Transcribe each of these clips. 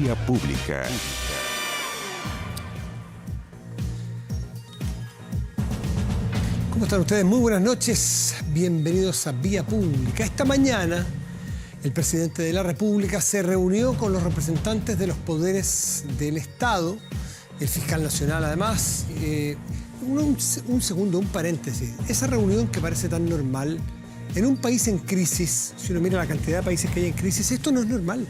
Vía Pública. ¿Cómo están ustedes? Muy buenas noches. Bienvenidos a Vía Pública. Esta mañana, el presidente de la República se reunió con los representantes de los poderes del Estado, el fiscal nacional además. Un paréntesis. Esa reunión que parece tan normal, en un país en crisis, si uno mira la cantidad de países que hay en crisis, esto no es normal.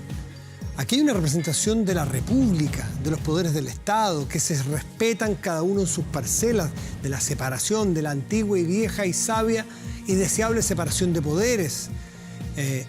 Aquí hay una representación de la República, de los poderes del Estado, que se respetan cada uno en sus parcelas, de la separación de la antigua y vieja y sabia y deseable separación de poderes,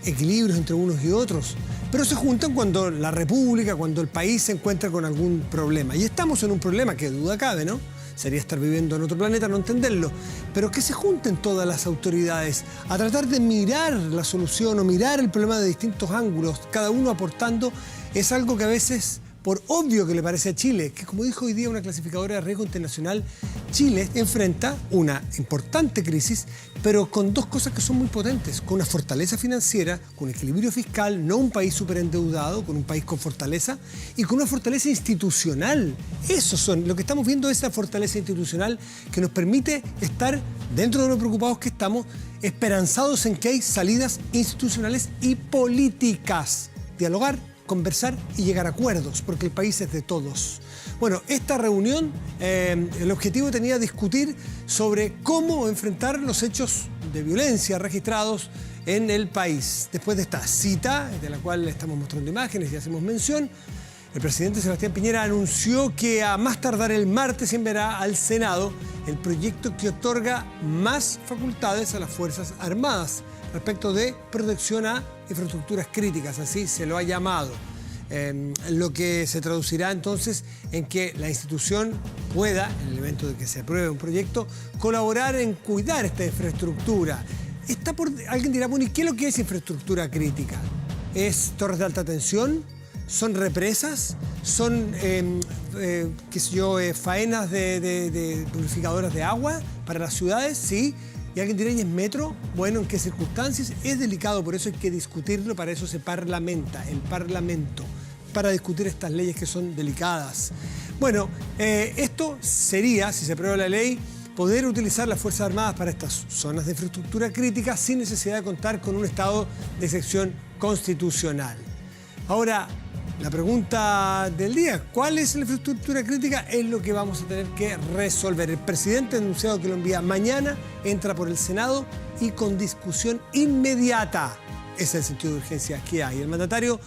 equilibrios entre unos y otros. Pero se juntan cuando la República, cuando el país se encuentra con algún problema. Y estamos en un problema que duda cabe, ¿no? Sería estar viviendo en otro planeta, no entenderlo. Pero que se junten todas las autoridades a tratar de mirar la solución o mirar el problema de distintos ángulos, cada uno aportando, es algo que a veces, por obvio que le parece a Chile, que como dijo hoy día una clasificadora de riesgo internacional, Chile enfrenta una importante crisis, pero con dos cosas que son muy potentes, con una fortaleza financiera, con equilibrio fiscal, no un país superendeudado, con un país con fortaleza y con una fortaleza institucional. Lo que estamos viendo es esa fortaleza institucional que nos permite estar, dentro de lo preocupados que estamos, esperanzados en que hay salidas institucionales y políticas. Dialogar, conversar y llegar a acuerdos, porque el país es de todos. Bueno, esta reunión, el objetivo tenía discutir sobre cómo enfrentar los hechos de violencia registrados en el país. Después de esta cita, de la cual estamos mostrando imágenes y hacemos mención, el presidente Sebastián Piñera anunció que a más tardar el martes enviará al Senado el proyecto que otorga más facultades a las Fuerzas Armadas respecto de protección a infraestructuras críticas, así se lo ha llamado. Lo que se traducirá entonces en que la institución pueda, en el evento de que se apruebe un proyecto, colaborar en cuidar esta infraestructura. Alguien dirá, bueno, ¿y qué es lo que es infraestructura crítica? ¿Es torres de alta tensión? ¿Son represas? ¿Son, faenas de purificadoras de agua para las ciudades? Sí. Y alguien dirá, ¿y es metro? Bueno, ¿en qué circunstancias? Es delicado, por eso hay que discutirlo, para eso se parlamenta, el Parlamento, para discutir estas leyes que son delicadas. Bueno, esto sería, si se aprueba la ley, poder utilizar las Fuerzas Armadas para estas zonas de infraestructura crítica sin necesidad de contar con un estado de excepción constitucional. Ahora, la pregunta del día, ¿cuál es la infraestructura crítica? Es lo que vamos a tener que resolver. El presidente ha anunciado que lo envía mañana, entra por el Senado y con discusión inmediata. Ese es el sentido de urgencia que hay. El mandatario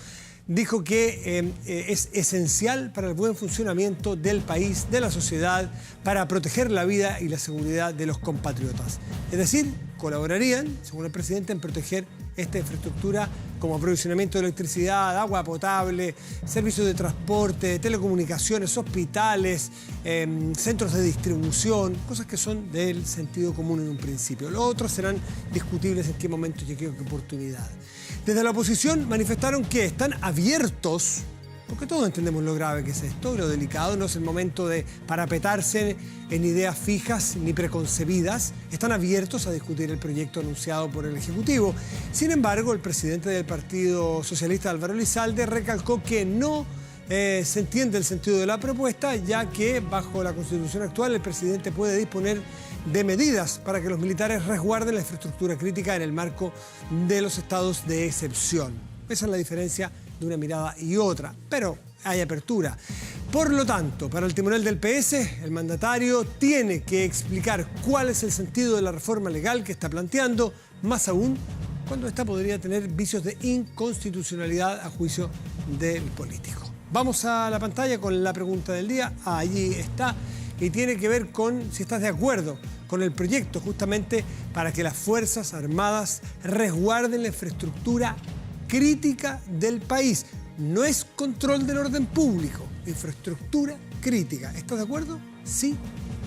dijo que es esencial para el buen funcionamiento del país, de la sociedad, para proteger la vida y la seguridad de los compatriotas. Es decir, colaborarían, según el presidente, en proteger esta infraestructura como aprovisionamiento de electricidad, agua potable, servicios de transporte, telecomunicaciones, hospitales, centros de distribución, cosas que son del sentido común en un principio. Los otros serán discutibles en qué momento y en qué oportunidad. Desde la oposición manifestaron que están abiertos, porque todos entendemos lo grave que es esto, y lo delicado, no es el momento de parapetarse en ideas fijas ni preconcebidas, están abiertos a discutir el proyecto anunciado por el Ejecutivo. Sin embargo, el presidente del Partido Socialista, Álvaro Elizalde, recalcó que no se entiende el sentido de la propuesta, ya que bajo la Constitución actual el presidente puede disponer de medidas para que los militares resguarden la infraestructura crítica en el marco de los estados de excepción. Esa es la diferencia de una mirada y otra, pero hay apertura. Por lo tanto, para el timonel del PS, el mandatario tiene que explicar cuál es el sentido de la reforma legal que está planteando, más aún cuando esta podría tener vicios de inconstitucionalidad a juicio del político. Vamos a la pantalla con la pregunta del día. Allí está. Y tiene que ver con si estás de acuerdo con el proyecto justamente para que las Fuerzas Armadas resguarden la infraestructura crítica del país. No es control del orden público, infraestructura crítica. ¿Estás de acuerdo? ¿Sí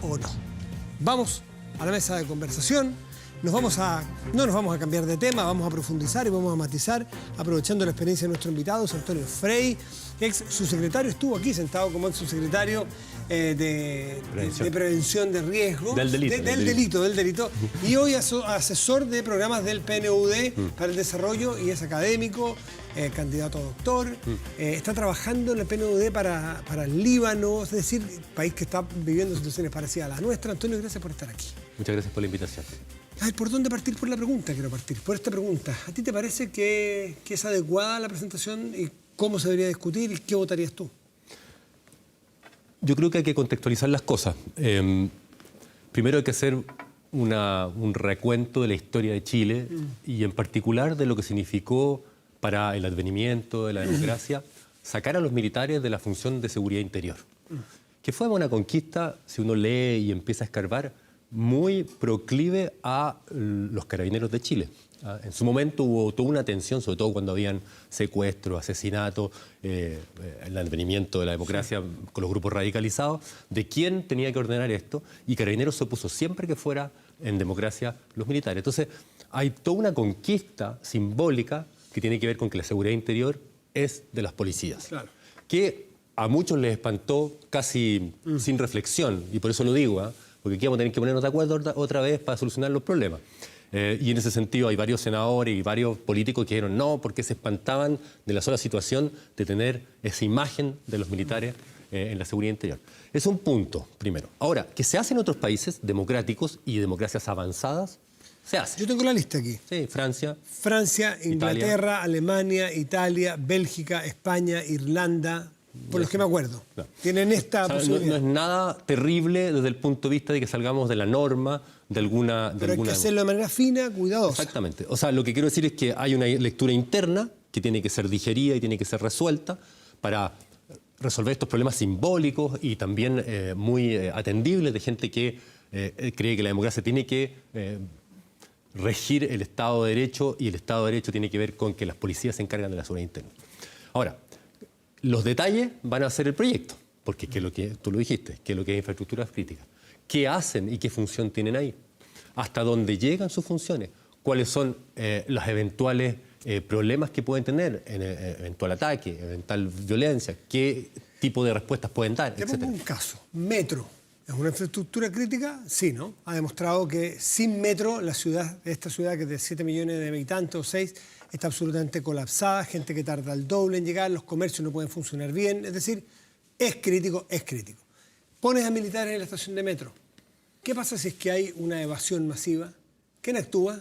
o no? Vamos a la mesa de conversación. no nos vamos a cambiar de tema, vamos a profundizar y vamos a matizar, aprovechando la experiencia de nuestro invitado, Antonio Frey, ex subsecretario, estuvo aquí sentado como ex subsecretario de prevención de riesgo. Del delito. Y hoy asesor de programas del PNUD para el desarrollo y es académico, candidato a doctor. Está trabajando en el PNUD para el Líbano, es decir, país que está viviendo situaciones parecidas a las nuestras. Antonio, gracias por estar aquí. Muchas gracias por la invitación. A ver, ¿por dónde partir? Por la pregunta quiero partir, por esta pregunta. ¿A ti te parece que es adecuada la presentación y cómo se debería discutir y qué votarías tú? Yo creo que hay que contextualizar las cosas. Primero hay que hacer un recuento de la historia de Chile y en particular de lo que significó para el advenimiento de la democracia sacar a los militares de la función de seguridad interior. Que fue una conquista, si uno lee y empieza a escarbar, muy proclive a los carabineros de Chile. En su momento hubo toda una tensión, sobre todo cuando habían secuestros, asesinatos, el advenimiento de la democracia con los grupos radicalizados, de quién tenía que ordenar esto, y Carabineros se opuso siempre que fuera en democracia los militares. Entonces, hay toda una conquista simbólica que tiene que ver con que la seguridad interior es de las policías. Claro. Que a muchos les espantó casi sin reflexión, y por eso lo digo, porque aquí vamos a tener que ponernos de acuerdo otra vez para solucionar los problemas. Y en ese sentido hay varios senadores y varios políticos que dijeron no, porque se espantaban de la sola situación de tener esa imagen de los militares en la seguridad interior. Es un punto, primero. Ahora, que se hace en otros países democráticos y democracias avanzadas, se hace. Yo tengo la lista aquí. Sí, Francia, Inglaterra, Alemania, Italia, Bélgica, España, Irlanda, por los que me acuerdo. No. Tienen esta posibilidad. No es nada terrible desde el punto de vista de que salgamos de la norma, de alguna... Pero hay que hacerlo de manera fina, cuidadosa. Exactamente. O sea, lo que quiero decir es que hay una lectura interna que tiene que ser digerida y tiene que ser resuelta para resolver estos problemas simbólicos y también muy atendibles de gente que cree que la democracia tiene que regir el Estado de Derecho y el Estado de Derecho tiene que ver con que las policías se encargan de la seguridad interna. Ahora, los detalles van a ser el proyecto, porque es lo que tú lo dijiste, que es lo que es infraestructuras críticas. ¿Qué hacen y qué función tienen ahí? ¿Hasta dónde llegan sus funciones? ¿Cuáles son los eventuales problemas que pueden tener en eventual ataque, eventual violencia? ¿Qué tipo de respuestas pueden dar? Te pongo un caso. Metro. ¿Es una infraestructura crítica? Sí, ¿no? Ha demostrado que sin metro esta ciudad que es de 7 millones de habitantes o 6, está absolutamente colapsada, gente que tarda el doble en llegar, los comercios no pueden funcionar bien, es decir, es crítico, es crítico. Pones a militares en la estación de metro. ¿Qué pasa si es que hay una evasión masiva? ¿Quién actúa?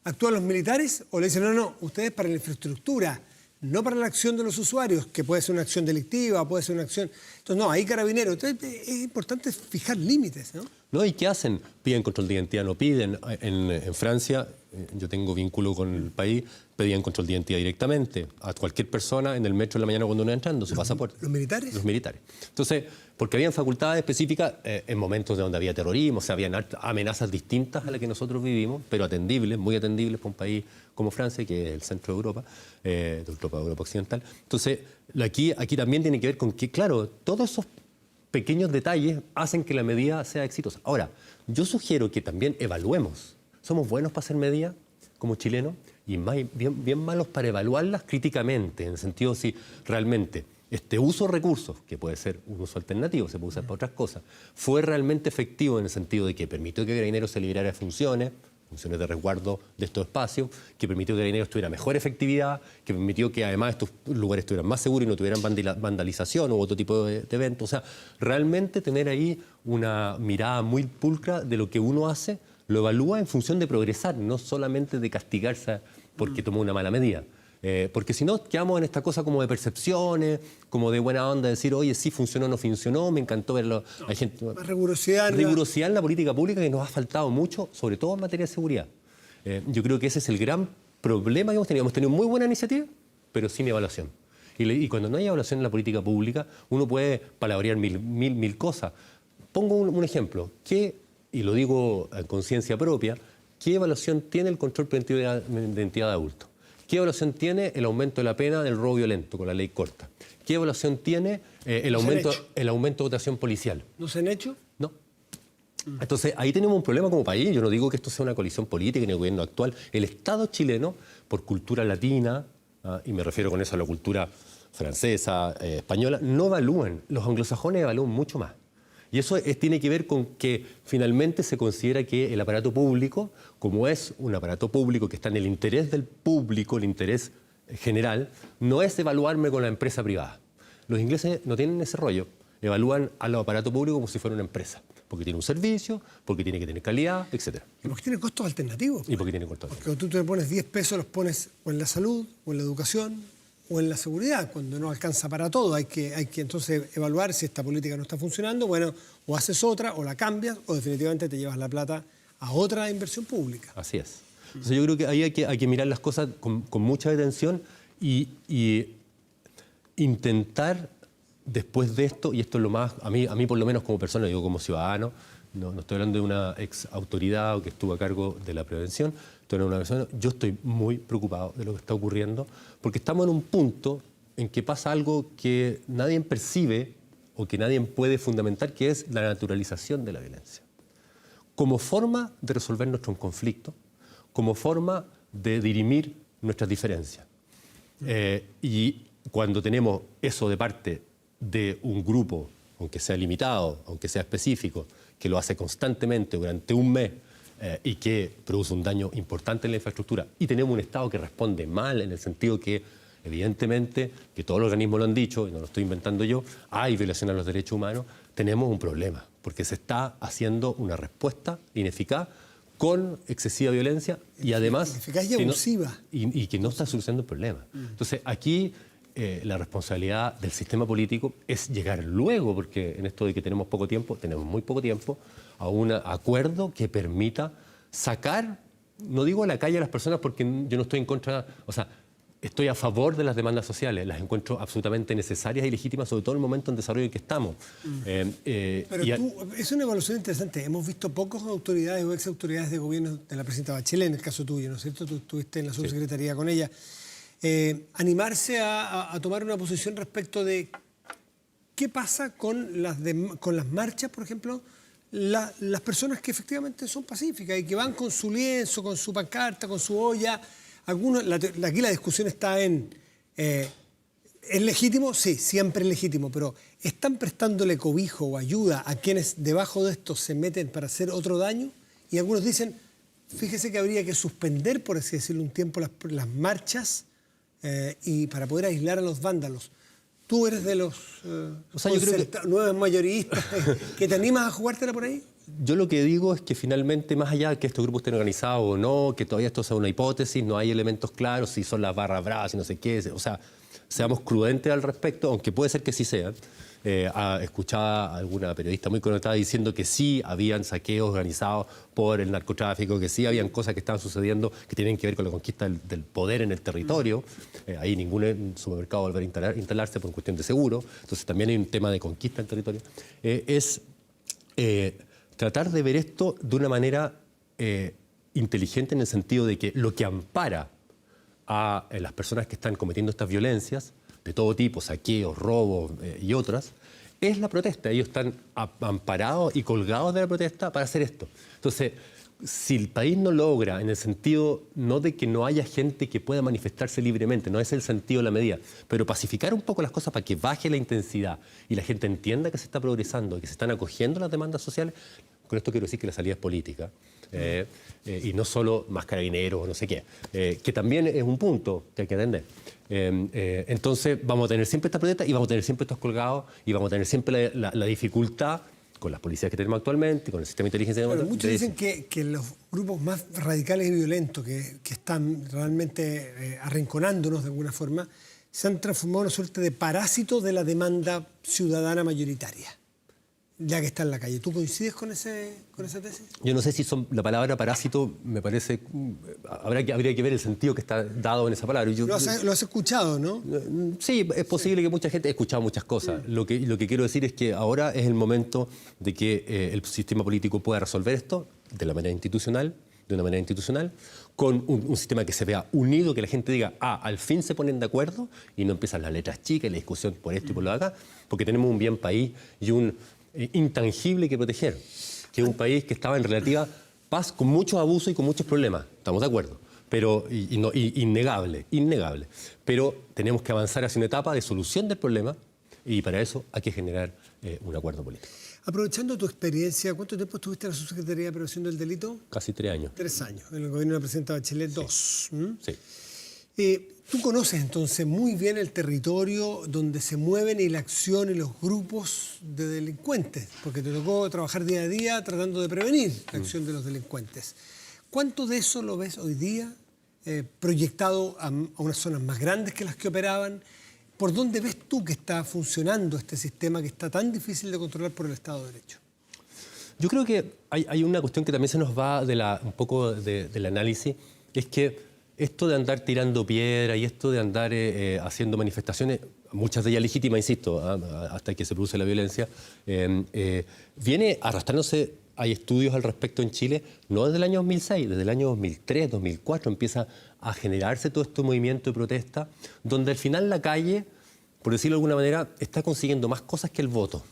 ¿Actúan los militares o le dicen, no, ustedes para la infraestructura, no para la acción de los usuarios, que puede ser una acción delictiva, puede ser una acción... Entonces, no, ahí Carabineros. Entonces, es importante fijar límites, ¿no? ¿No? ¿Y qué hacen? Piden control de identidad, no piden. En Francia, yo tengo vínculo con el país, pedían control de identidad directamente a cualquier persona en el metro en la mañana cuando uno entra, su pasaporte. ¿Los militares? Los militares. Entonces, porque habían facultades específicas en momentos donde había terrorismo, o sea, habían amenazas distintas a las que nosotros vivimos, pero atendibles, muy atendibles para un país como Francia, que es el centro de Europa, de Europa Occidental. Entonces, aquí también tiene que ver con que, claro, todos esos pequeños detalles hacen que la medida sea exitosa. Ahora, yo sugiero que también evaluemos. Somos buenos para hacer medidas como chilenos y bien malos para evaluarlas críticamente, en el sentido si realmente este uso de recursos, que puede ser un uso alternativo, se puede usar para otras cosas, fue realmente efectivo en el sentido de que permitió que Carabineros se liberara de funciones de resguardo de estos espacios, que permitió que Carabineros tuviera mejor efectividad, que permitió que además estos lugares estuvieran más seguros y no tuvieran vandalización u otro tipo de eventos. O sea, realmente tener ahí una mirada muy pulcra de lo que uno hace, lo evalúa en función de progresar, no solamente de castigarse porque tomó una mala medida. Porque si no, quedamos en esta cosa como de percepciones, como de buena onda, decir, oye, sí funcionó o no funcionó, me encantó verlo. No, hay gente, más rigurosidad en la política pública que nos ha faltado mucho, sobre todo en materia de seguridad. Yo creo que ese es el gran problema que hemos tenido. Hemos tenido muy buena iniciativa, pero sin evaluación. Y cuando no hay evaluación en la política pública, uno puede palabrear mil cosas. Pongo un ejemplo, y lo digo en conciencia propia, ¿qué evaluación tiene el control preventivo de identidad de adultos? ¿Qué evaluación tiene el aumento de la pena del robo violento con la ley corta? ¿Qué evaluación tiene el aumento de dotación policial? ¿No se han hecho? No. Entonces, ahí tenemos un problema como país. Yo no digo que esto sea una colisión política ni el gobierno actual. El Estado chileno, por cultura latina, y me refiero con eso a la cultura francesa, española, no evalúan. Los anglosajones evalúan mucho más. Y eso tiene que ver con que finalmente se considera que el aparato público, como es un aparato público que está en el interés del público, el interés general, no es evaluarme con la empresa privada. Los ingleses no tienen ese rollo. Evalúan al aparato público como si fuera una empresa. Porque tiene un servicio, porque tiene que tener calidad, etc. Y porque tiene costos alternativos. Y porque tiene costos alternativos. Porque tú te pones 10 pesos, los pones o en la salud, o en la educación, o en la seguridad, cuando no alcanza para todo. Hay que entonces evaluar si esta política no está funcionando, bueno, o haces otra, o la cambias, o definitivamente te llevas la plata a otra inversión pública. Así es. Entonces yo creo que ahí hay que mirar las cosas con mucha atención y intentar después de esto, y esto es lo más, a mí por lo menos como persona, digo como ciudadano, no estoy hablando de una ex autoridad o que estuvo a cargo de la prevención, estoy hablando de una persona, yo estoy muy preocupado de lo que está ocurriendo, porque estamos en un punto en que pasa algo que nadie percibe o que nadie puede fundamentar, que es la naturalización de la violencia. Como forma de resolver nuestros conflictos, como forma de dirimir nuestras diferencias. Y cuando tenemos eso de parte de un grupo, aunque sea limitado, aunque sea específico, que lo hace constantemente durante un mes y que produce un daño importante en la infraestructura, y tenemos un Estado que responde mal en el sentido que, evidentemente, que todos los organismos lo han dicho, y no lo estoy inventando yo, hay violación a los derechos humanos, tenemos un problema, porque se está haciendo una respuesta ineficaz con excesiva violencia y además... Ineficaz y abusiva. Y que no está solucionando el problema. Entonces, aquí la responsabilidad del sistema político es llegar luego, porque en esto de que tenemos poco tiempo, tenemos muy poco tiempo, a un acuerdo que permita sacar, no digo a la calle a las personas porque yo no estoy en contra, o sea, estoy a favor de las demandas sociales, las encuentro absolutamente necesarias y legítimas, sobre todo en el momento en desarrollo en que estamos. Pero es una evaluación interesante. Hemos visto pocas autoridades o ex autoridades de gobierno de la presidenta Bachelet, en el caso tuyo, ¿no es cierto? Tú estuviste en la subsecretaría con ella. Animarse a tomar una posición respecto de qué pasa con las marchas, por ejemplo, las personas que efectivamente son pacíficas y que van con su lienzo, con su pancarta, con su olla. Aquí la discusión está en, ¿es legítimo? Sí, siempre es legítimo, pero ¿están prestándole cobijo o ayuda a quienes debajo de esto se meten para hacer otro daño? Y algunos dicen, fíjese que habría que suspender, por así decirlo, un tiempo las marchas y para poder aislar a los vándalos. ¿Tú eres de los nuevos mayoristas que te animas a jugártela por ahí? Yo lo que digo es que finalmente, más allá de que estos grupos estén organizados o no, que todavía esto sea una hipótesis, no hay elementos claros, si son las barras bravas y no sé qué, o sea, seamos prudentes al respecto, aunque puede ser que sí sean. Escuchaba a alguna periodista muy conectada diciendo que sí habían saqueos organizados por el narcotráfico, que sí habían cosas que estaban sucediendo que tienen que ver con la conquista del poder en el territorio. Ahí ningún supermercado va a volver a instalarse por cuestión de seguro. Entonces también hay un tema de conquista del territorio. Tratar de ver esto de una manera inteligente, en el sentido de que lo que ampara a las personas que están cometiendo estas violencias de todo tipo, saqueos, robos y otras, es la protesta. Ellos están amparados y colgados de la protesta para hacer esto. Entonces, si el país no logra, en el sentido no de que no haya gente que pueda manifestarse libremente, no es el sentido de la medida, pero pacificar un poco las cosas para que baje la intensidad y la gente entienda que se está progresando y que se están acogiendo las demandas sociales, con esto quiero decir que la salida es política. Y no solo más carabineros o no sé qué, que también es un punto que hay que atender. Entonces vamos a tener siempre esta protesta y vamos a tener siempre estos colgados y vamos a tener siempre la dificultad con las policías que tenemos actualmente, con el sistema de inteligencia. Pero muchos dicen que los grupos más radicales y violentos que están realmente arrinconándonos de alguna forma se han transformado en una suerte de parásito de la demanda ciudadana mayoritaria, ya que está en la calle. ¿Tú coincides con esa tesis? Yo no sé si la palabra parásito, me parece, habría que ver el sentido que está dado en esa palabra. Lo has escuchado, ¿no? Sí, es posible que mucha gente haya escuchado muchas cosas. Lo que quiero decir es que ahora es el momento de que el sistema político pueda resolver esto de una manera institucional, con un sistema que se vea unido, que la gente diga, al fin se ponen de acuerdo y no empiezan las letras chicas y la discusión por esto y por lo de acá, porque tenemos un bien país y un intangible que proteger. que es un país que estaba en relativa paz, con muchos abusos y con muchos problemas, estamos de acuerdo, pero innegable. Pero tenemos que avanzar hacia una etapa de solución del problema y para eso hay que generar un acuerdo político. Aprovechando tu experiencia, ¿cuánto tiempo estuviste en la Subsecretaría de Prevención del Delito? Casi 3 años. 3 años, en el gobierno de la presidenta Bachelet, 2. Sí. Tú conoces entonces muy bien el territorio donde se mueven y la acción y los grupos de delincuentes, porque te tocó trabajar día a día tratando de prevenir la acción de los delincuentes. ¿Cuánto de eso lo ves hoy día proyectado a unas zonas más grandes que las que operaban? ¿Por dónde ves tú que está funcionando este sistema que está tan difícil de controlar por el Estado de Derecho? Yo creo que hay una cuestión que también se nos va un poco del análisis, es que esto de andar tirando piedra y esto de andar haciendo manifestaciones, muchas de ellas legítimas, insisto, hasta que se produce la violencia, viene arrastrándose. Hay estudios al respecto en Chile, no desde el año 2006, desde el año 2003, 2004, empieza a generarse todo este movimiento de protesta, donde al final la calle, por decirlo de alguna manera, está consiguiendo más cosas que el voto.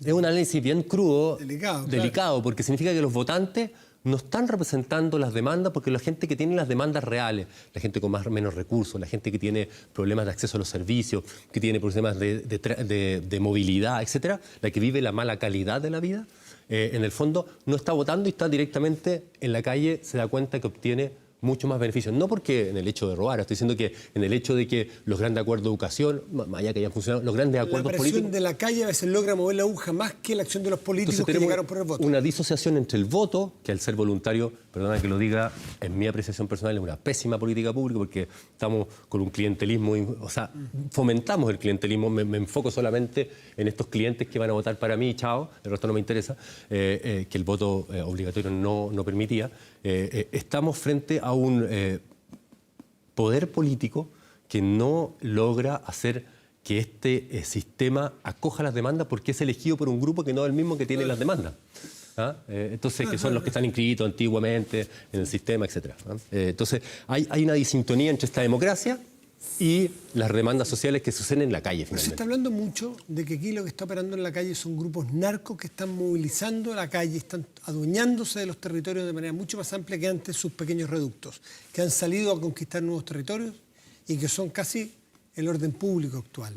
Es un análisis bien crudo, delicado, claro, porque significa que los votantes no están representando las demandas, porque la gente que tiene las demandas reales, la gente con más o menos recursos, la gente que tiene problemas de acceso a los servicios, que tiene problemas de movilidad, etcétera, la que vive la mala calidad de la vida, en el fondo no está votando y está directamente en la calle, se da cuenta que obtiene mucho más beneficios. No porque en el hecho de robar, estoy diciendo que en el hecho de que los grandes acuerdos de educación, más allá que hayan funcionado, los grandes acuerdos políticos... La presión de la calle a veces logra mover la aguja más que la acción de los políticos que llegaron por el voto. Una disociación entre el voto, que al ser voluntario, perdona que lo diga, en mi apreciación personal es una pésima política pública porque estamos con un clientelismo, o sea, fomentamos el clientelismo, me enfoco solamente en estos clientes que van a votar para mí, chao, el resto no me interesa, que el voto obligatorio no permitía. Estamos frente a un poder político que no logra hacer que este sistema acoja las demandas porque es elegido por un grupo que no es el mismo que tiene las demandas. Entonces, que son los que están inscritos antiguamente en el sistema, etc. Entonces, hay una disintonía entre esta democracia y las demandas sociales que suceden en la calle, finalmente. Se está hablando mucho de que aquí lo que está operando en la calle son grupos narcos que están movilizando la calle, están adueñándose de los territorios de manera mucho más amplia que antes sus pequeños reductos, que han salido a conquistar nuevos territorios y que son casi el orden público actual.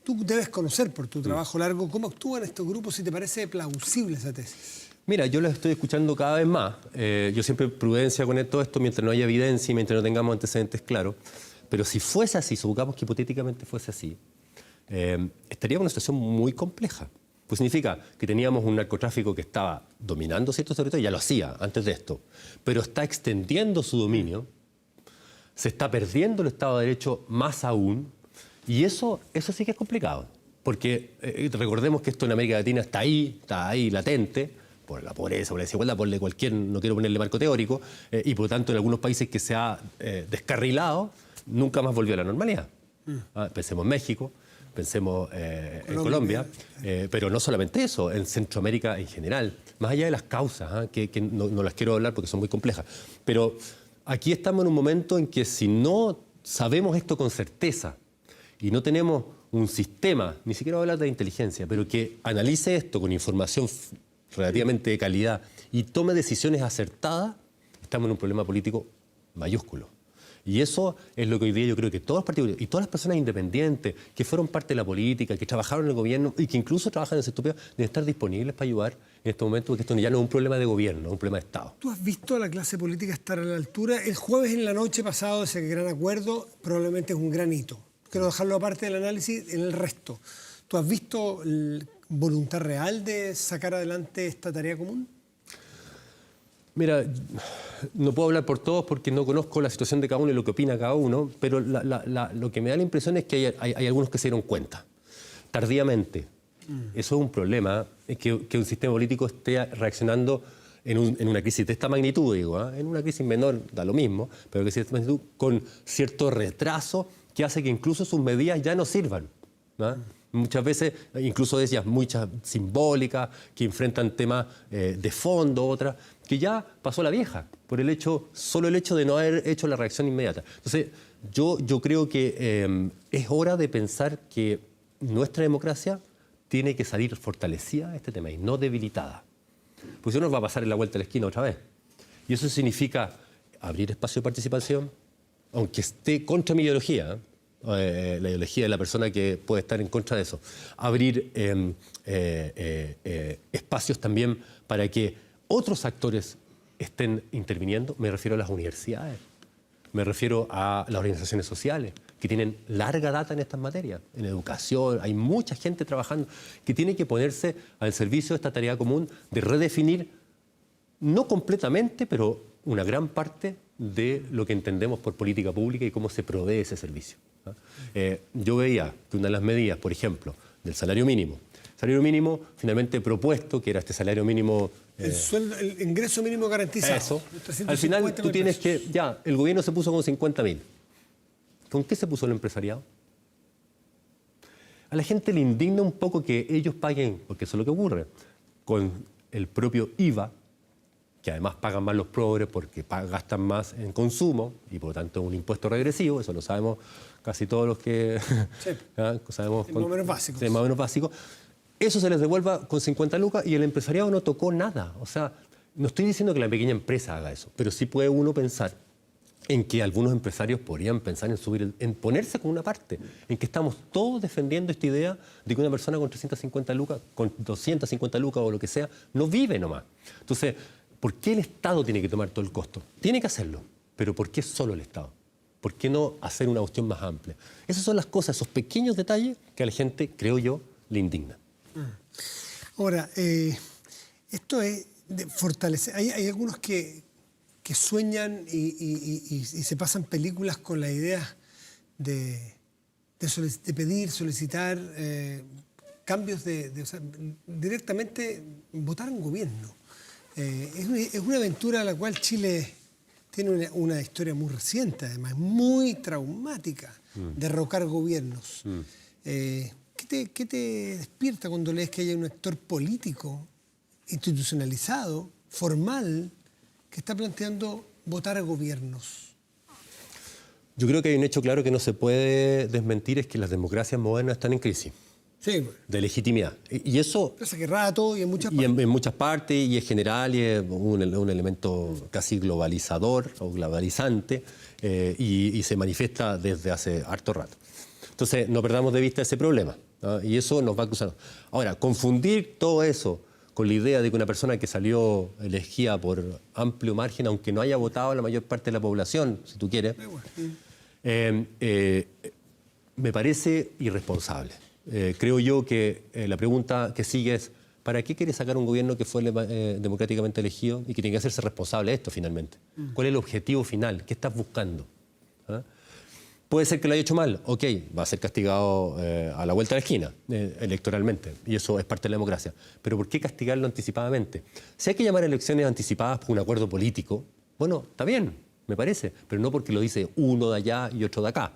Tú debes conocer por tu trabajo largo cómo actúan estos grupos, si te parece plausible esa tesis. Mira, yo los estoy escuchando cada vez más. Yo siempre prudencia con todo esto mientras no haya evidencia y mientras no tengamos antecedentes claros. Pero si fuese así, supongamos que hipotéticamente fuese así, estaríamos en una situación muy compleja. Pues significa que teníamos un narcotráfico que estaba dominando ciertos territorios, ya lo hacía antes de esto, pero está extendiendo su dominio, se está perdiendo el Estado de Derecho más aún, y eso sí que es complicado. Porque recordemos que esto en América Latina está ahí latente, por la pobreza, por la desigualdad, no quiero ponerle marco teórico, y por lo tanto en algunos países que se ha descarrilado, nunca más volvió a la normalidad. Pensemos en México, pensemos en Colombia, pero no solamente eso, en Centroamérica en general, más allá de las causas, que no las quiero hablar porque son muy complejas. Pero aquí estamos en un momento en que si no sabemos esto con certeza y no tenemos un sistema, ni siquiera voy a hablar de inteligencia, pero que analice esto con información relativamente de calidad y tome decisiones acertadas, estamos en un problema político mayúsculo. Y eso es lo que hoy día yo creo que todos los partidos y todas las personas independientes que fueron parte de la política, que trabajaron en el gobierno y que incluso trabajan en el sector privado, deben estar disponibles para ayudar en este momento, porque esto ya no es un problema de gobierno, es un problema de Estado. ¿Tú has visto a la clase política estar a la altura? El jueves en la noche pasado ese gran acuerdo probablemente es un gran hito. Quiero dejarlo aparte del análisis en el resto. ¿Tú has visto voluntad real de sacar adelante esta tarea común? Mira, no puedo hablar por todos porque no conozco la situación de cada uno y lo que opina cada uno, pero lo que me da la impresión es que hay algunos que se dieron cuenta, tardíamente. Eso es un problema, es que un sistema político esté reaccionando en una crisis de esta magnitud, digo, en una crisis menor da lo mismo, pero que de esta magnitud con cierto retraso que hace que incluso sus medidas ya no sirvan, ¿no? Muchas veces, incluso de ellas muchas simbólicas, que enfrentan temas de fondo, otras, que ya pasó la vieja, por solo el hecho de no haber hecho la reacción inmediata. Entonces, yo creo que es hora de pensar que nuestra democracia tiene que salir fortalecida de este tema y no debilitada. Porque si no nos va a pasar en la vuelta de la esquina otra vez. Y eso significa abrir espacio de participación, aunque esté contra mi ideología, la ideología de la persona que puede estar en contra de eso. Abrir espacios también para que otros actores estén interviniendo. Me refiero a las universidades, me refiero a las organizaciones sociales, que tienen larga data en estas materias. En educación hay mucha gente trabajando que tiene que ponerse al servicio de esta tarea común de redefinir, no completamente, pero una gran parte de lo que entendemos por política pública y cómo se provee ese servicio. Yo veía que una de las medidas, por ejemplo, del salario mínimo finalmente propuesto, que era este salario mínimo... el ingreso mínimo garantizado. Eso. Al final tú tienes que... Ya, el gobierno se puso con 50.000. ¿Con qué se puso el empresariado? A la gente le indigna un poco que ellos paguen, porque eso es lo que ocurre, con el propio IVA, que además pagan más los pobres porque gastan más en consumo y por lo tanto un impuesto regresivo, eso lo sabemos casi todos los que sí. sabemos. Más o menos básicos. Más o menos básico. Eso se les devuelva con 50 lucas y el empresariado no tocó nada. O sea, no estoy diciendo que la pequeña empresa haga eso, pero sí puede uno pensar en que algunos empresarios podrían pensar en ponerse con una parte, en que estamos todos defendiendo esta idea de que una persona con 350 lucas, con 250 lucas o lo que sea, no vive nomás. Entonces, ¿por qué el Estado tiene que tomar todo el costo? Tiene que hacerlo, pero ¿por qué solo el Estado? ¿Por qué no hacer una cuestión más amplia? Esas son las cosas, esos pequeños detalles que a la gente, creo yo, le indignan. Ahora, esto es de fortalecer. Hay algunos que sueñan y se pasan películas con la idea de pedir, solicitar cambios o sea, directamente votar en gobierno. Es una aventura a la cual Chile tiene una historia muy reciente, además, muy traumática, derrocar gobiernos. ¿Qué te despierta cuando lees que hay un actor político, institucionalizado, formal, que está planteando votar a gobiernos? Yo creo que hay un hecho claro que no se puede desmentir, es que las democracias modernas están en crisis. Sí, bueno. De legitimidad. Y eso... Hace rato y en muchas partes. Y en muchas partes, y es general, y es un elemento casi globalizador o globalizante, y se manifiesta desde hace harto rato. Entonces, no perdamos de vista ese problema, ¿no? Y eso nos va acusando. Ahora, confundir todo eso con la idea de que una persona que salió elegida por amplio margen, aunque no haya votado la mayor parte de la población, si tú quieres, me parece irresponsable. Creo yo que la pregunta que sigue es, ¿para qué quiere sacar un gobierno que fue democráticamente elegido y que tiene que hacerse responsable de esto finalmente? ¿Cuál es el objetivo final? ¿Qué estás buscando? ¿Ah? Puede ser que lo haya hecho mal, ok, va a ser castigado a la vuelta de la esquina, electoralmente, y eso es parte de la democracia. Pero ¿por qué castigarlo anticipadamente? Si hay que llamar elecciones anticipadas por un acuerdo político, bueno, está bien, me parece, pero no porque lo dice uno de allá y otro de acá.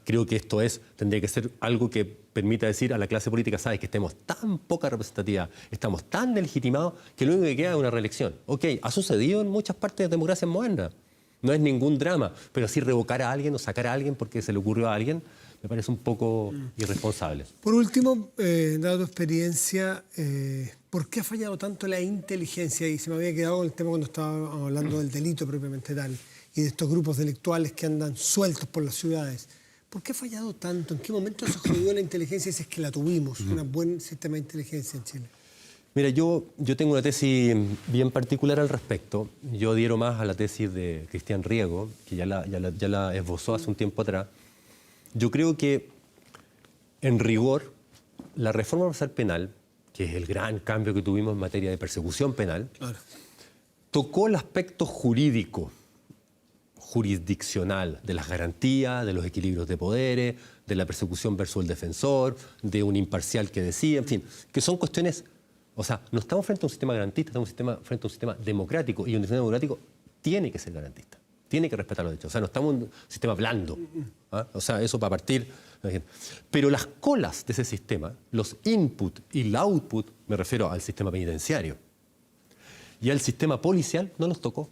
Creo que esto tendría que ser algo que permita decir a la clase política, sabes que estemos tan poca representatividad, estamos tan delegitimados que lo único que queda es una reelección. Ok, ha sucedido en muchas partes de democracias modernas, no es ningún drama, pero así revocar a alguien o sacar a alguien porque se le ocurrió a alguien, me parece un poco irresponsable. Por último, dada tu experiencia, ¿por qué ha fallado tanto la inteligencia? Y se me había quedado el tema cuando estaba hablando del delito propiamente tal y de estos grupos delictuales que andan sueltos por las ciudades. ¿Por qué ha fallado tanto? ¿En qué momento se jodió la inteligencia si es que la tuvimos? Un buen sistema de inteligencia en Chile. Mira, yo tengo una tesis bien particular al respecto. Yo adhiero más a la tesis de Cristian Riego, que ya la esbozó hace un tiempo atrás. Yo creo que, en rigor, la reforma procesal penal, que es el gran cambio que tuvimos en materia de persecución penal, claro, tocó el aspecto jurídico, jurisdiccional, de las garantías, de los equilibrios de poderes, de la persecución versus el defensor, de un imparcial que decide, en fin, que son cuestiones... O sea, no estamos frente a un sistema garantista, estamos frente a un sistema democrático, y un sistema democrático tiene que ser garantista, tiene que respetar los derechos. O sea, no estamos en un sistema blando. ¿Ah? O sea, eso para partir... Pero las colas de ese sistema, los input y el output, me refiero al sistema penitenciario, y al sistema policial, no los tocó.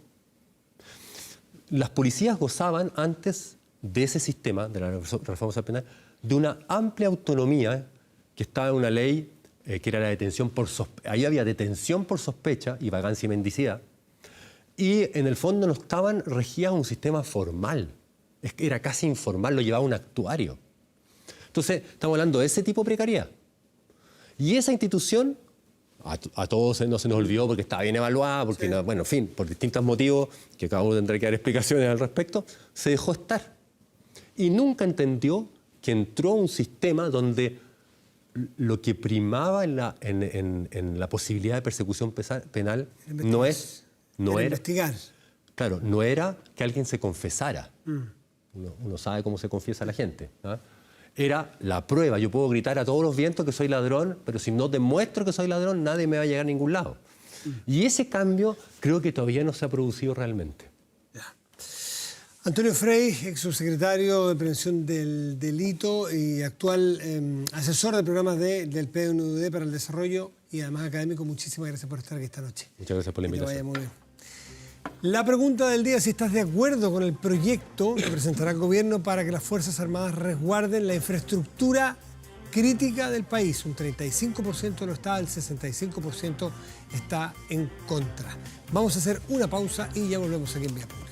Las policías gozaban antes de ese sistema, de la reforma penal, de una amplia autonomía que estaba en una ley que era la detención por sospecha. Ahí había detención por sospecha y vagancia y mendicidad. Y en el fondo no estaban regidas un sistema formal. Era casi informal, lo llevaba un actuario. Entonces, estamos hablando de ese tipo de precariedad. Y esa institución, a todos no se nos olvidó porque estaba bien evaluada, porque, no, bueno, en fin, por distintos motivos, que cada uno tendrá que dar explicaciones al respecto, se dejó estar. Y nunca entendió que entró un sistema donde lo que primaba en la posibilidad de persecución penal no era investigar. Claro, no era que alguien se confesara. Uno sabe cómo se confiesa la gente, ¿no? Era la prueba. Yo puedo gritar a todos los vientos que soy ladrón, pero si no demuestro que soy ladrón, nadie me va a llegar a ningún lado. Y ese cambio creo que todavía no se ha producido realmente. Antonio Frey, ex subsecretario de Prevención del Delito y actual asesor de programas del PNUD para el desarrollo y además académico, muchísimas gracias por estar aquí esta noche. Muchas gracias por la invitación. Que te vaya muy bien. La pregunta del día es si estás de acuerdo con el proyecto que presentará el gobierno para que las Fuerzas Armadas resguarden la infraestructura crítica del país. Un 35% lo está, el 65% está en contra. Vamos a hacer una pausa y ya volvemos aquí en Vía Pública.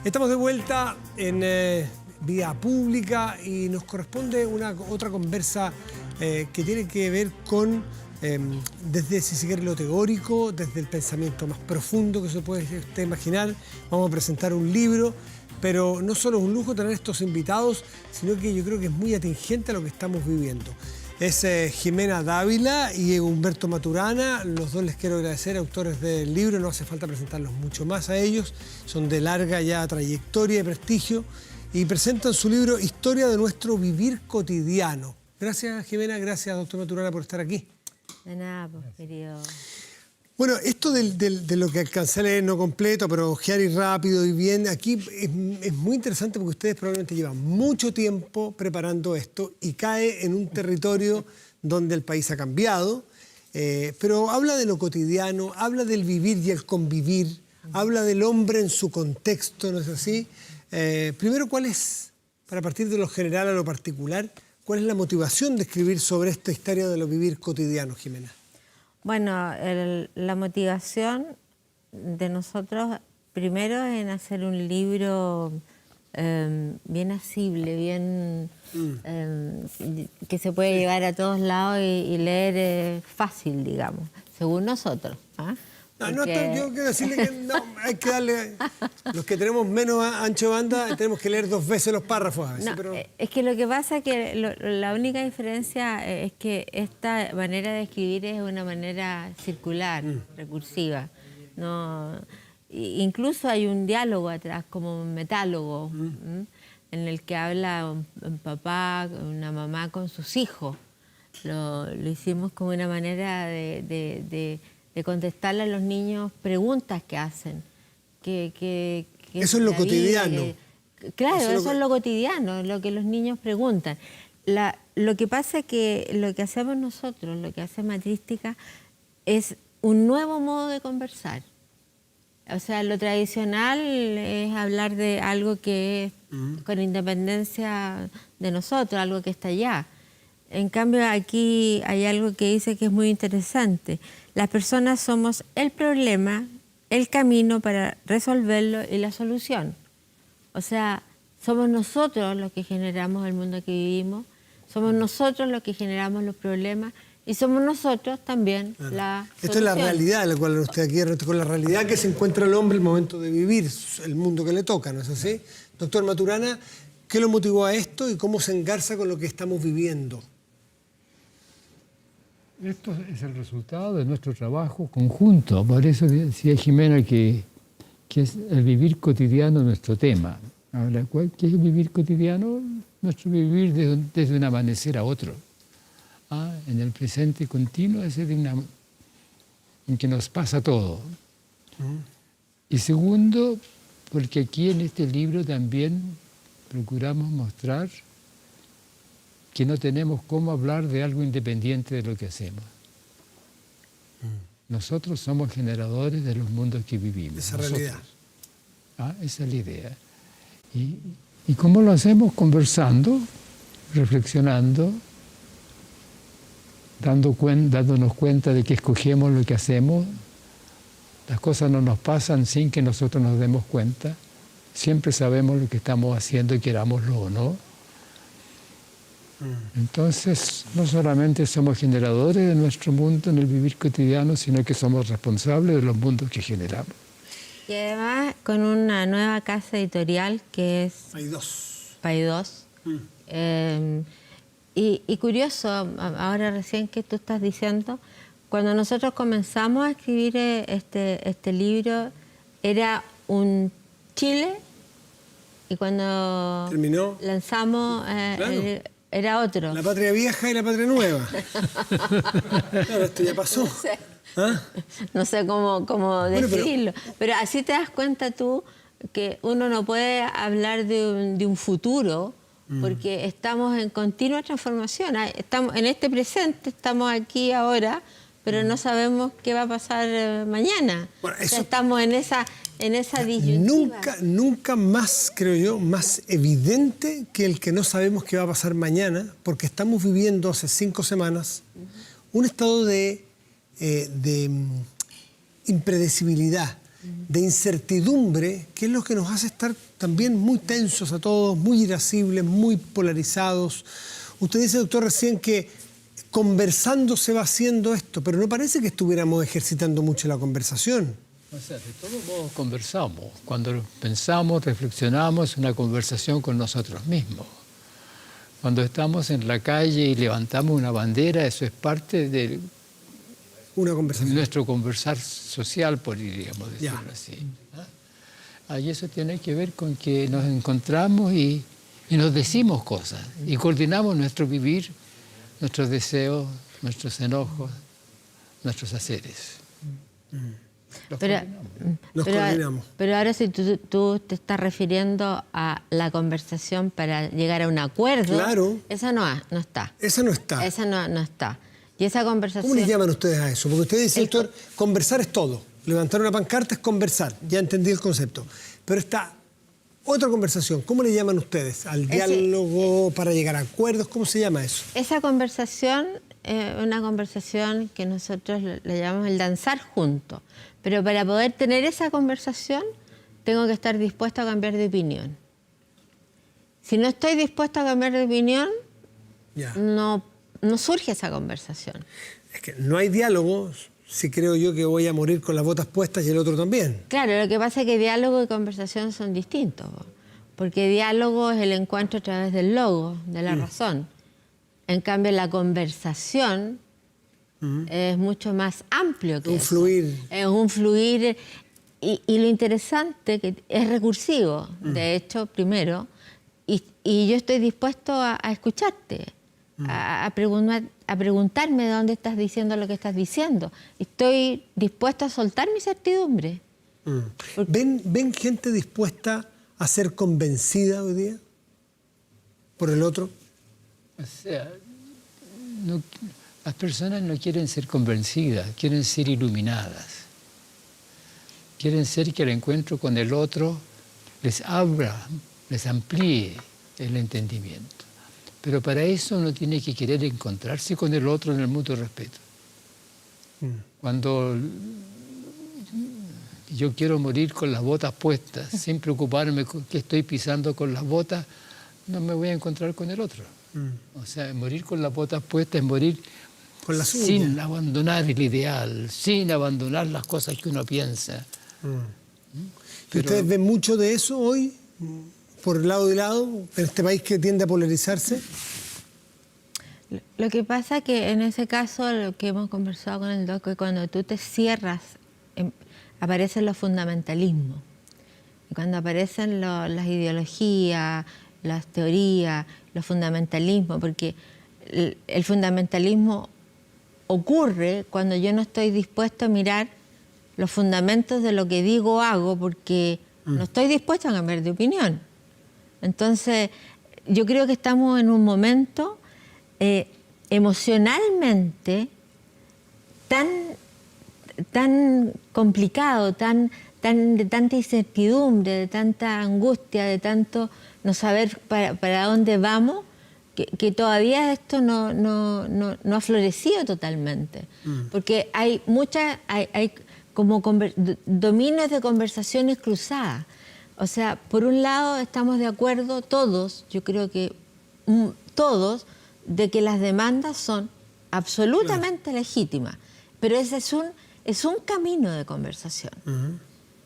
Estamos de vuelta en Vía Pública y nos corresponde otra conversa que tiene que ver con, desde, si se quiere, lo teórico, desde el pensamiento más profundo que se puede usted imaginar. Vamos a presentar un libro, pero no solo es un lujo tener estos invitados, sino que yo creo que es muy atingente a lo que estamos viviendo. Es Jimena Dávila y Humberto Maturana, los dos les quiero agradecer, autores del libro, no hace falta presentarlos mucho más a ellos, son de larga ya trayectoria y prestigio, y presentan su libro Historia de nuestro vivir cotidiano. Gracias, Jimena, gracias, doctor Maturana, por estar aquí. De nada, pues, querido. Bueno, esto de lo que alcancé a leer, no completo, pero ojear y rápido y bien, aquí es muy interesante porque ustedes probablemente llevan mucho tiempo preparando esto y cae en un territorio donde el país ha cambiado, pero habla de lo cotidiano, habla del vivir y el convivir, habla del hombre en su contexto, ¿no es así? Primero, ¿cuál es, para partir de lo general a lo particular, cuál es la motivación de escribir sobre esta historia de lo vivir cotidiano, Jimena? Bueno, la motivación de nosotros primero es en hacer un libro bien asible, bien que se puede llevar a todos lados y leer fácil, digamos, según nosotros. ¿Ah? No, yo quiero decirle que no, hay que darle... Los que tenemos menos ancho de banda tenemos que leer 2 veces los párrafos a veces. No, pero... Es que lo que pasa es que la única diferencia es que esta manera de escribir es una manera circular, recursiva. No, incluso hay un diálogo atrás, como un metálogo, en el que habla un papá, una mamá con sus hijos. Lo hicimos como una manera de contestarle a los niños preguntas que hacen. Eso es lo cotidiano. Claro, eso es lo cotidiano, lo que los niños preguntan. Lo que pasa es que lo que hacemos nosotros, lo que hace Matrística, es un nuevo modo de conversar. O sea, lo tradicional es hablar de algo que es con independencia de nosotros, algo que está allá. En cambio, aquí hay algo que dice que es muy interesante. Las personas somos el problema, el camino para resolverlo y la solución. O sea, somos nosotros los que generamos el mundo que vivimos, somos nosotros los que generamos los problemas y somos nosotros también la solución. Esto es la realidad, la cual usted aquí, con la realidad que se encuentra el hombre al momento de vivir el mundo que le toca, ¿no es así? Doctor Maturana, ¿qué lo motivó a esto y cómo se engarza con lo que estamos viviendo? Esto es el resultado de nuestro trabajo conjunto. Por eso decía Jimena que es el vivir cotidiano nuestro tema. Ahora, ¿qué es el vivir cotidiano? Nuestro vivir desde un amanecer a otro. En el presente continuo, en que nos pasa todo. Y segundo, porque aquí en este libro también procuramos mostrar que no tenemos cómo hablar de algo independiente de lo que hacemos. Nosotros somos generadores de los mundos que vivimos. Esa realidad. Esa es la idea. ¿Y cómo lo hacemos? Conversando, reflexionando, dándonos cuenta de que escogemos lo que hacemos. Las cosas no nos pasan sin que nosotros nos demos cuenta. Siempre sabemos lo que estamos haciendo, querámoslo o no. Entonces, no solamente somos generadores de nuestro mundo en el vivir cotidiano, sino que somos responsables de los mundos que generamos. Y además con una nueva casa editorial que es Paidós. Y curioso, ahora recién que tú estás diciendo, cuando nosotros comenzamos a escribir este libro, era un Chile, y cuando terminó, lanzamos claro, era otro. La patria vieja y la patria nueva. Claro, esto ya pasó. No sé, no sé cómo decirlo. Pero así te das cuenta tú que uno no puede hablar de un futuro, porque estamos en continua transformación. Estamos en este presente, estamos aquí ahora, pero no sabemos qué va a pasar mañana. Bueno, eso, o sea, estamos en esa disyuntiva. Nunca más, creo yo, más evidente que el que no sabemos qué va a pasar mañana, porque estamos viviendo hace 5 semanas un estado de impredecibilidad, de incertidumbre, que es lo que nos hace estar también muy tensos a todos, muy irascibles, muy polarizados. Usted dice, doctor, recién que conversando se va haciendo esto, pero no parece que estuviéramos ejercitando mucho la conversación. O sea, de todos modos conversamos. Cuando pensamos, reflexionamos, es una conversación con nosotros mismos. Cuando estamos en la calle y levantamos una bandera, eso es parte de una conversación, nuestro conversar social, podríamos decirlo así. Y eso tiene que ver con que nos encontramos y nos decimos cosas y coordinamos nuestro vivir, nuestros deseos, nuestros enojos, nuestros haceres. Nos coordinamos. Pero ahora si tú te estás refiriendo a la conversación para llegar a un acuerdo, claro, esa no está. Esa no está. Esa no está. Y esa conversación... ¿Cómo le llaman ustedes a eso? Porque usted dice, doctor, conversar es todo. Levantar una pancarta es conversar. Ya entendí el concepto. Pero está otra conversación. ¿Cómo le llaman ustedes? ¿Al diálogo para llegar a acuerdos? ¿Cómo se llama eso? Esa conversación es una conversación que nosotros le llamamos el danzar juntos. Pero para poder tener esa conversación, tengo que estar dispuesto a cambiar de opinión. Si no estoy dispuesto a cambiar de opinión, no surge esa conversación. Es que no hay diálogo si creo yo que voy a morir con las botas puestas y el otro también. Claro, lo que pasa es que diálogo y conversación son distintos, porque diálogo es el encuentro a través del logo, de la razón. En cambio, la conversación es mucho más amplio que un eso. Fluir. Es un fluir. Y lo interesante que es recursivo, de hecho, primero, y yo estoy dispuesto a escucharte. A preguntarme de dónde estás diciendo lo que estás diciendo. Estoy dispuesta a soltar mi certidumbre. ¿Ven gente dispuesta a ser convencida hoy día por el otro? O sea, las personas no quieren ser convencidas, quieren ser iluminadas. Quieren ser que el encuentro con el otro les abra, les amplíe el entendimiento. Pero para eso uno tiene que querer encontrarse con el otro en el mutuo respeto. Cuando yo quiero morir con las botas puestas, sin preocuparme con qué estoy pisando con las botas, no me voy a encontrar con el otro. O sea, morir con las botas puestas es morir con las sin abandonar el ideal, sin abandonar las cosas que uno piensa. Pero, ¿ustedes ven mucho de eso hoy? Por lado y lado, en este país que tiende a polarizarse. Lo que pasa que en ese caso, lo que hemos conversado con el doc, es cuando tú te cierras, aparecen los fundamentalismos. Y cuando aparecen las ideologías, las teorías, los fundamentalismos, porque el fundamentalismo ocurre cuando yo no estoy dispuesto a mirar los fundamentos de lo que digo o hago, porque no estoy dispuesto a cambiar de opinión. Entonces, yo creo que estamos en un momento emocionalmente tan complicado, tan de tanta incertidumbre, de tanta angustia, de tanto no saber para dónde vamos, que todavía esto no ha florecido totalmente. Porque hay como dominios de conversaciones cruzadas. O sea, por un lado estamos de acuerdo todos, yo creo que todos, de que las demandas son absolutamente legítimas, pero ese es un camino de conversación.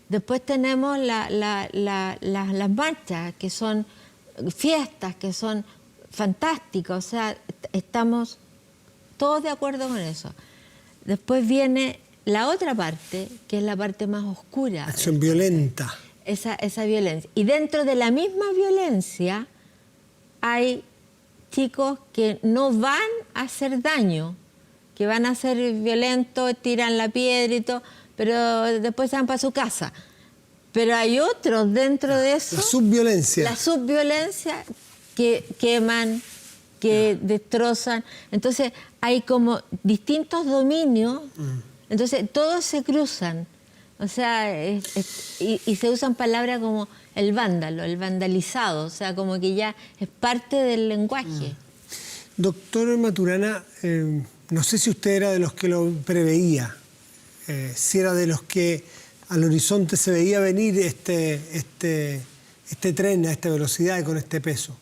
Después tenemos las marchas, que son fiestas, que son fantásticas, o sea, estamos todos de acuerdo con eso. Después viene la otra parte, que es la parte más oscura. Acción violenta. Esa violencia. Y dentro de la misma violencia hay chicos que no van a hacer daño, que van a ser violentos, tiran la piedra y todo, pero después se van para su casa. Pero hay otros dentro de eso. La subviolencia. La subviolencia que queman, que destrozan. Entonces hay como distintos dominios, entonces todos se cruzan. O sea, y se usan palabras como el vándalo, el vandalizado, o sea, como que ya es parte del lenguaje. Doctor Maturana, no sé si usted era de los que lo preveía, si era de los que al horizonte se veía venir este tren a esta velocidad y con este peso.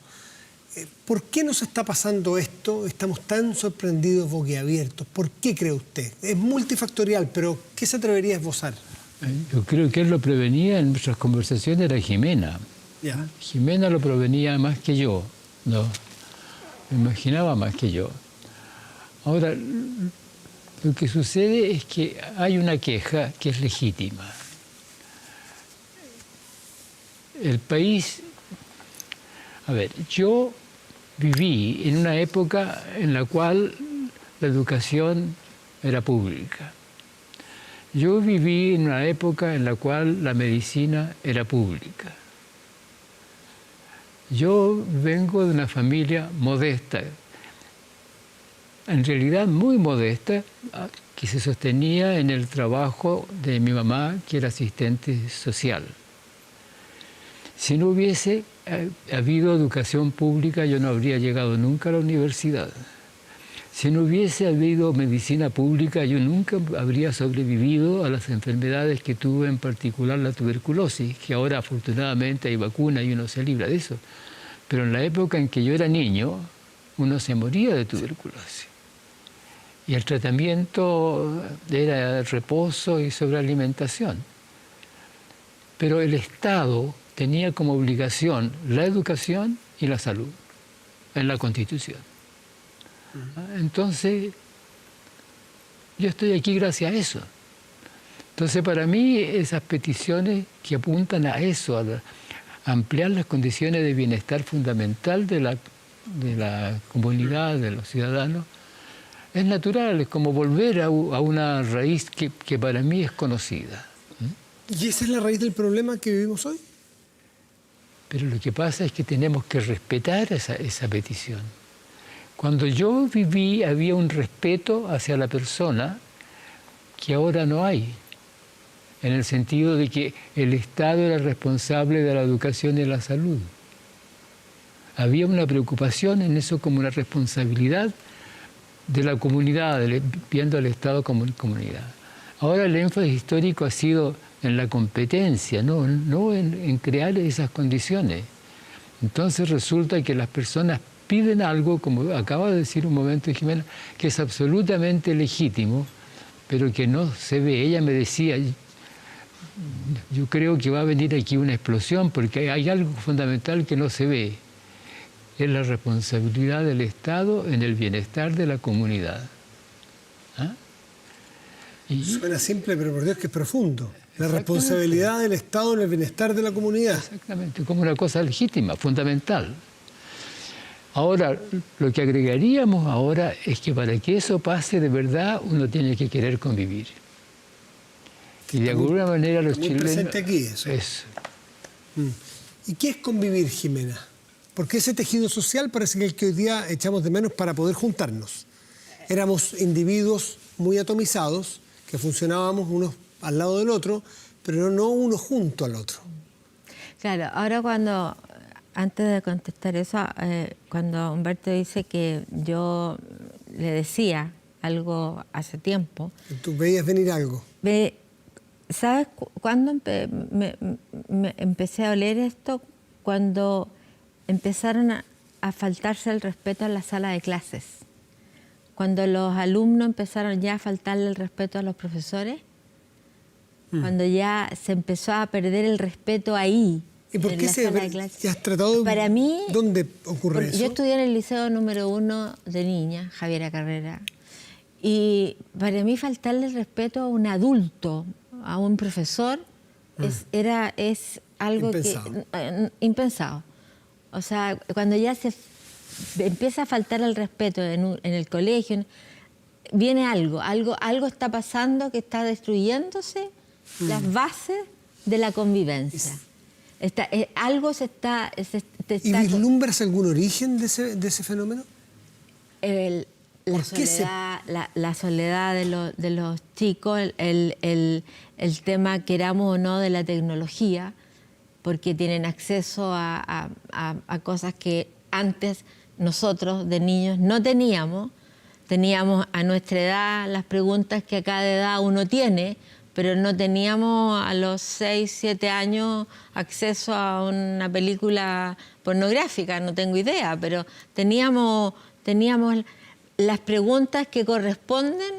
¿Por qué nos está pasando esto? Estamos tan sorprendidos, boquiabiertos. ¿Por qué cree usted? Es multifactorial, pero ¿qué se atrevería a esbozar? Yo creo que él lo prevenía en nuestras conversaciones, era Jimena. Ya. Jimena lo prevenía más que yo, ¿no? Lo imaginaba más que yo. Ahora, lo que sucede es que hay una queja que es legítima. El país... A ver, yo viví en una época en la cual la educación era pública. Yo viví en una época en la cual la medicina era pública. Yo vengo de una familia modesta, en realidad muy modesta, que se sostenía en el trabajo de mi mamá, que era asistente social. Si no hubiese habido educación pública, yo no habría llegado nunca a la universidad. Si no hubiese habido medicina pública, yo nunca habría sobrevivido a las enfermedades que tuve, en particular la tuberculosis, que ahora afortunadamente hay vacuna y uno se libra de eso. Pero en la época en que yo era niño, uno se moría de tuberculosis. Y el tratamiento era reposo y sobrealimentación. Pero el Estado tenía como obligación la educación y la salud en la Constitución. Entonces, yo estoy aquí gracias a eso. Entonces, para mí, esas peticiones que apuntan a eso, a ampliar las condiciones de bienestar fundamental de la comunidad, de los ciudadanos, es natural, es como volver a una raíz que para mí es conocida. ¿Y esa es la raíz del problema que vivimos hoy? Pero lo que pasa es que tenemos que respetar esa petición. Cuando yo viví había un respeto hacia la persona que ahora no hay, en el sentido de que el Estado era responsable de la educación y la salud. Había una preocupación en eso como una responsabilidad de la comunidad, viendo al Estado como comunidad. Ahora el énfasis histórico ha sido en la competencia, no en crear esas condiciones. Entonces resulta que las personas piden algo, como acaba de decir un momento Jimena, que es absolutamente legítimo, pero que no se ve. Ella me decía, yo creo que va a venir aquí una explosión porque hay algo fundamental que no se ve. Es la responsabilidad del Estado en el bienestar de la comunidad. ¿Ah? Suena simple, pero por Dios que es profundo. La responsabilidad del Estado en el bienestar de la comunidad. Exactamente, como una cosa legítima, fundamental. Ahora, lo que agregaríamos ahora es que para que eso pase de verdad, uno tiene que querer convivir. Y de alguna manera los chilenos... Muy presente aquí eso. ¿Y qué es convivir, Jimena? Porque ese tejido social parece que el que hoy día echamos de menos para poder juntarnos. Éramos individuos muy atomizados, que funcionábamos unos al lado del otro, pero no uno junto al otro. Claro, ahora antes de contestar eso, cuando Humberto dice que yo le decía algo hace tiempo. ¿Tú veías venir algo? ¿Sabes cuándo me empecé a oler esto? Cuando empezaron a faltarse el respeto en la sala de clases. Cuando los alumnos empezaron ya a faltarle el respeto a los profesores. Cuando ya se empezó a perder el respeto ahí. ¿Y por qué ya has tratado? Para mí, ¿dónde ocurre eso? Yo estudié en el liceo número 1 de niñas, Javiera Carrera, y para mí faltarle el respeto a un adulto, a un profesor, es algo impensado. O sea, cuando ya se empieza a faltar el respeto en el colegio, viene algo está pasando que está destruyéndose las bases de la convivencia. Algo se está... ¿Y vislumbras algún origen de ese fenómeno? La soledad de los chicos, el tema, queramos o no, de la tecnología, porque tienen acceso a cosas que antes nosotros de niños no teníamos. Teníamos a nuestra edad las preguntas que a cada edad uno tiene, pero no teníamos a los 6, 7 años acceso a una película pornográfica, no tengo idea, pero teníamos las preguntas que corresponden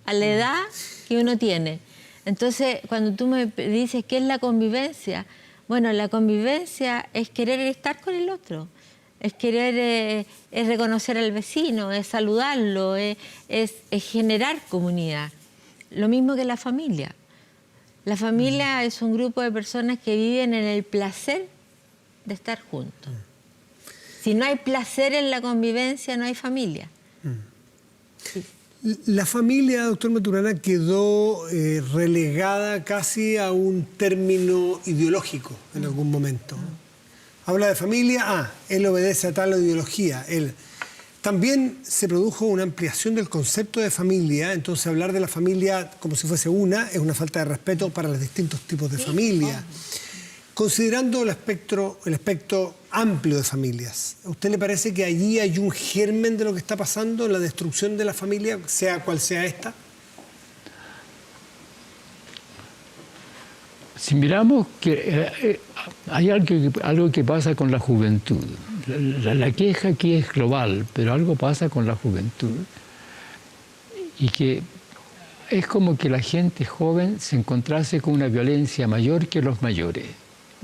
a la edad que uno tiene. Entonces, cuando tú me dices ¿qué es la convivencia? Bueno, la convivencia es querer estar con el otro, es querer, es reconocer al vecino, es saludarlo, es generar comunidad. Lo mismo que la familia. La familia es un grupo de personas que viven en el placer de estar juntos. Si no hay placer en la convivencia, no hay familia. Sí. La familia, doctor Maturana, quedó relegada casi a un término ideológico en algún momento. Habla de familia, él obedece a tal ideología, él... También se produjo una ampliación del concepto de familia, entonces hablar de la familia como si fuese es una falta de respeto para los distintos tipos de familia. Considerando el espectro amplio de familias, ¿a usted le parece que allí hay un germen de lo que está pasando en la destrucción de la familia, sea cual sea esta? Si miramos que hay algo que pasa con la juventud. La queja aquí es global, pero algo pasa con la juventud. Y que es como que la gente joven se encontrase con una violencia mayor que los mayores.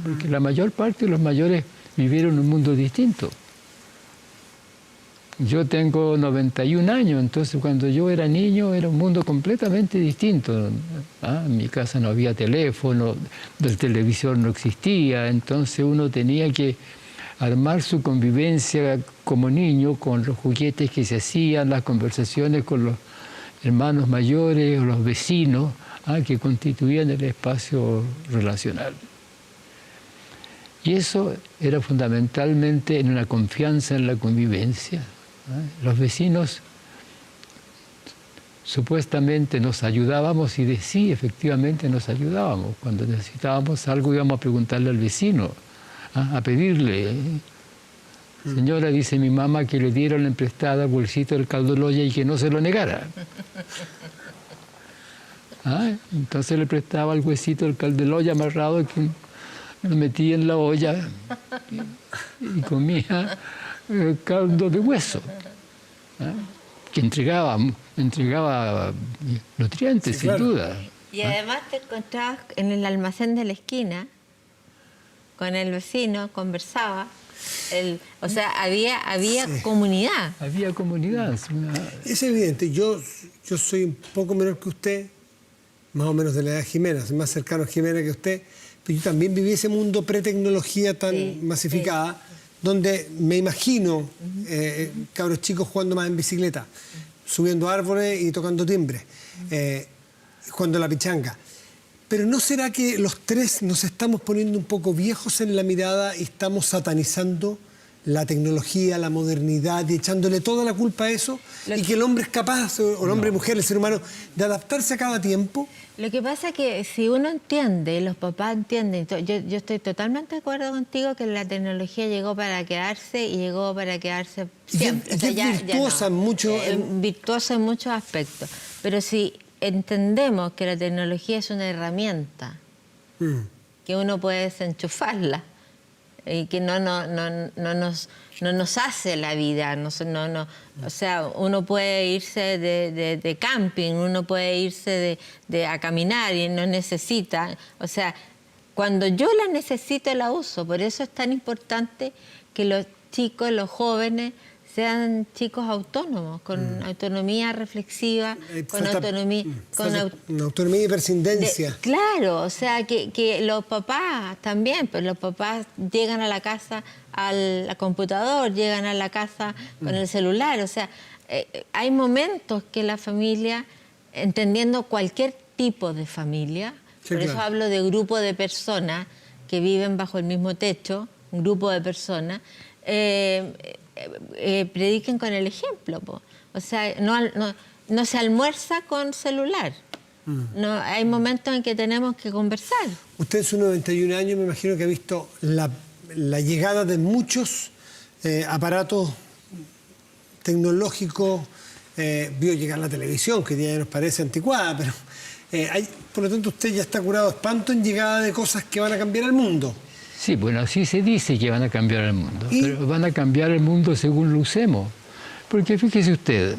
Porque la mayor parte de los mayores vivieron un mundo distinto. Yo tengo 91 años, entonces cuando yo era niño era un mundo completamente distinto. En mi casa no había teléfono, el televisor no existía, entonces uno tenía que armar su convivencia como niño con los juguetes que se hacían, las conversaciones con los hermanos mayores o los vecinos que constituían el espacio relacional. Y eso era fundamentalmente en una confianza en la convivencia. Los vecinos supuestamente nos ayudábamos y sí, efectivamente nos ayudábamos. Cuando necesitábamos algo íbamos a preguntarle al vecino, a pedirle. Señora, dice mi mamá que le dieron en prestada el bolsito del caldo de olla y que no se lo negara. Entonces le prestaba el huesito del caldo de olla amarrado que lo metía en la olla y comía caldo de hueso, que entregaba nutrientes, sin duda. Y además te encontrabas en el almacén de la esquina con el vecino, conversaba, o sea, había comunidad. Había comunidad. Es evidente, yo soy un poco menor que usted, más o menos de la edad de Jimena, soy más cercano a Jimena que usted, pero yo también viví ese mundo pre-tecnología tan masificada, donde me imagino cabros chicos jugando más en bicicleta, subiendo árboles y tocando timbre, jugando la pichanga. Pero ¿no será que los tres nos estamos poniendo un poco viejos en la mirada y estamos satanizando la tecnología, la modernidad y echándole toda la culpa a eso, y que el hombre es capaz, o el hombre, mujer, el ser humano, de adaptarse a cada tiempo? Lo que pasa es que si uno entiende, los papás entienden, yo estoy totalmente de acuerdo contigo que la tecnología llegó para quedarse y llegó para quedarse siempre. Y que es virtuosa en muchos... virtuosa en muchos aspectos. Pero si entendemos que la tecnología es una herramienta, que uno puede desenchufarla, y que no nos hace la vida, o sea, uno puede irse de camping, uno puede irse a caminar y no necesita, o sea, cuando yo la necesito la uso, por eso es tan importante que los chicos, los jóvenes, sean chicos autónomos, con autonomía reflexiva, con autonomía... autonomía y prescindencia. Claro, o sea, que los papás también, pues los papás llegan a la casa al computador, llegan a la casa con el celular, o sea, hay momentos que la familia, entendiendo cualquier tipo de familia, por eso hablo de grupo de personas que viven bajo el mismo techo, un grupo de personas, prediquen con el ejemplo, po. O sea, no se almuerza con celular. No, hay momentos en que tenemos que conversar. Usted en sus 91 años me imagino que ha visto la llegada de muchos aparatos tecnológicos, vio llegar la televisión, que ya nos parece anticuada, pero por lo tanto usted ya está curado de espanto en llegada de cosas que van a cambiar el mundo. Sí, bueno, así se dice que van a cambiar el mundo, pero van a cambiar el mundo según lo usemos. Porque fíjese usted,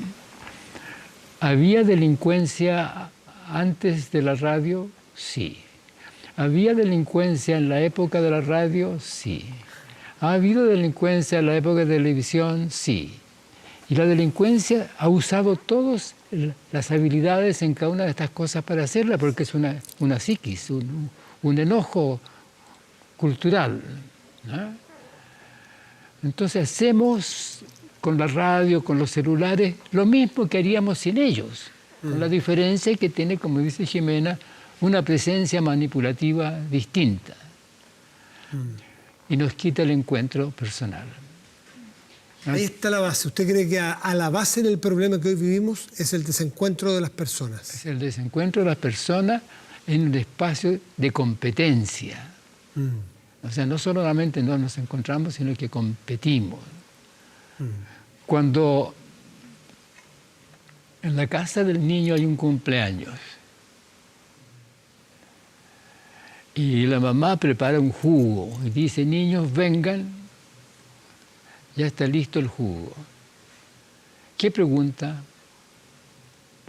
¿había delincuencia antes de la radio? Sí. ¿Había delincuencia en la época de la radio? Sí. ¿Ha habido delincuencia en la época de la televisión? Sí. Y la delincuencia ha usado todas las habilidades en cada una de estas cosas para hacerla, porque es una psiquis, un enojo cultural, ¿no? Entonces hacemos con la radio, con los celulares, lo mismo que haríamos sin ellos, con la diferencia que tiene, como dice Jimena, una presencia manipulativa distinta y nos quita el encuentro personal. Ahí está la base. ¿Usted cree que a la base del problema que hoy vivimos es el desencuentro de las personas? Es el desencuentro de las personas en un espacio de competencia. O sea, no solamente no nos encontramos, sino que competimos. Cuando en la casa del niño hay un cumpleaños y la mamá prepara un jugo y dice, niños, vengan, ya está listo el jugo. ¿Qué pregunta?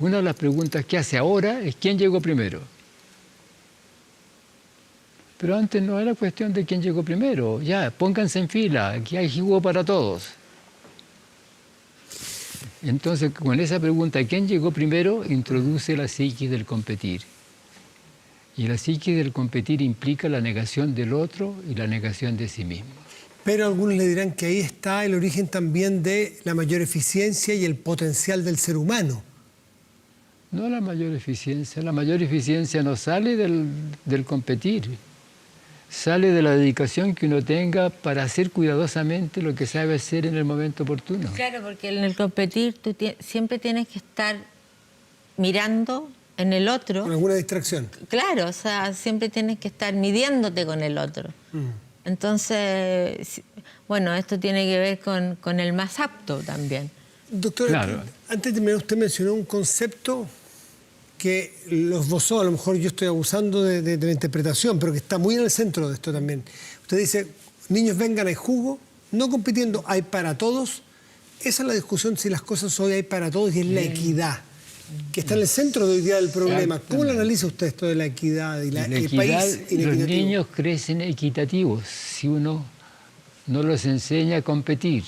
Una de las preguntas que hace ahora es ¿quién llegó primero? Pero antes no era cuestión de quién llegó primero. Ya, pónganse en fila, aquí hay jugo para todos. Entonces, con esa pregunta, ¿quién llegó primero?, introduce la psiquis del competir. Y la psiquis del competir implica la negación del otro y la negación de sí mismo. Pero algunos le dirán que ahí está el origen también de la mayor eficiencia y el potencial del ser humano. No la mayor eficiencia no sale del competir. Sale de la dedicación que uno tenga para hacer cuidadosamente lo que sabe hacer en el momento oportuno. Claro, porque en el competir tú siempre tienes que estar mirando en el otro. Con alguna distracción. Claro, o sea, siempre tienes que estar midiéndote con el otro. Entonces, bueno, esto tiene que ver con el más apto también. Doctor, claro. Antes de terminar, usted mencionó un concepto que lo esbozó, a lo mejor yo estoy abusando de la interpretación, pero que está muy en el centro de esto también. Usted dice, niños vengan, hay jugo, no compitiendo, hay para todos. Esa es la discusión, si las cosas hoy hay para todos, y es la equidad, que está en el centro de hoy día del problema. ¿Cómo lo analiza usted esto de la equidad y el país inequitativo? Los niños crecen equitativos si uno no los enseña a competir.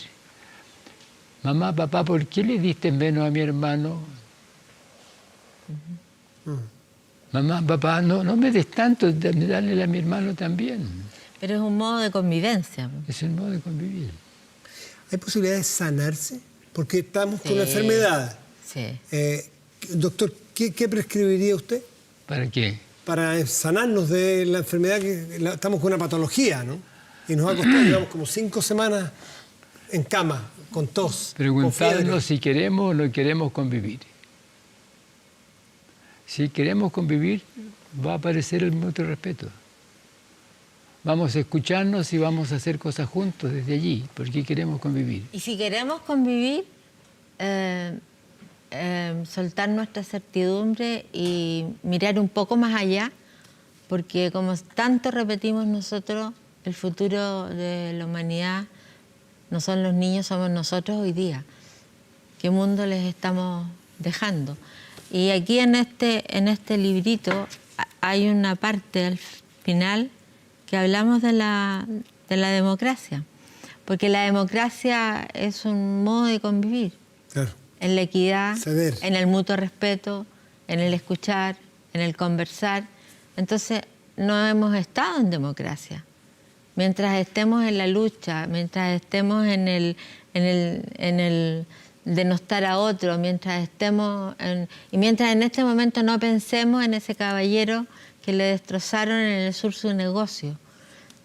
Mamá, papá, ¿por qué le diste menos a mi hermano? Mamá, papá, no me des tanto, dale a mi hermano también. Pero es un modo de convivencia. Es el modo de convivir. ¿Hay posibilidad de sanarse? Porque estamos con una enfermedad. Sí. Doctor, ¿qué prescribiría usted? ¿Para qué? Para sanarnos de la enfermedad, estamos con una patología, ¿no? Y nos ha costado, digamos, como 5 semanas en cama, con tos, con Preguntarnos fiebre. si queremos o no queremos convivir. Si queremos convivir, va a aparecer el mutuo respeto. Vamos a escucharnos y vamos a hacer cosas juntos desde allí, porque queremos convivir. Y si queremos convivir, soltar nuestra certidumbre y mirar un poco más allá, porque como tanto repetimos nosotros, el futuro de la humanidad no son los niños, somos nosotros hoy día. ¿Qué mundo les estamos dejando? Y aquí en este librito hay una parte al final que hablamos de la democracia, porque la democracia es un modo de convivir, Claro. en la equidad, Ceder. en el mutuo respeto, en el escuchar, en el conversar. Entonces, no hemos estado en democracia. Mientras estemos en la lucha, mientras estemos en el denostar a otro, mientras estemos y mientras en este momento no pensemos en ese caballero que le destrozaron en el sur su negocio,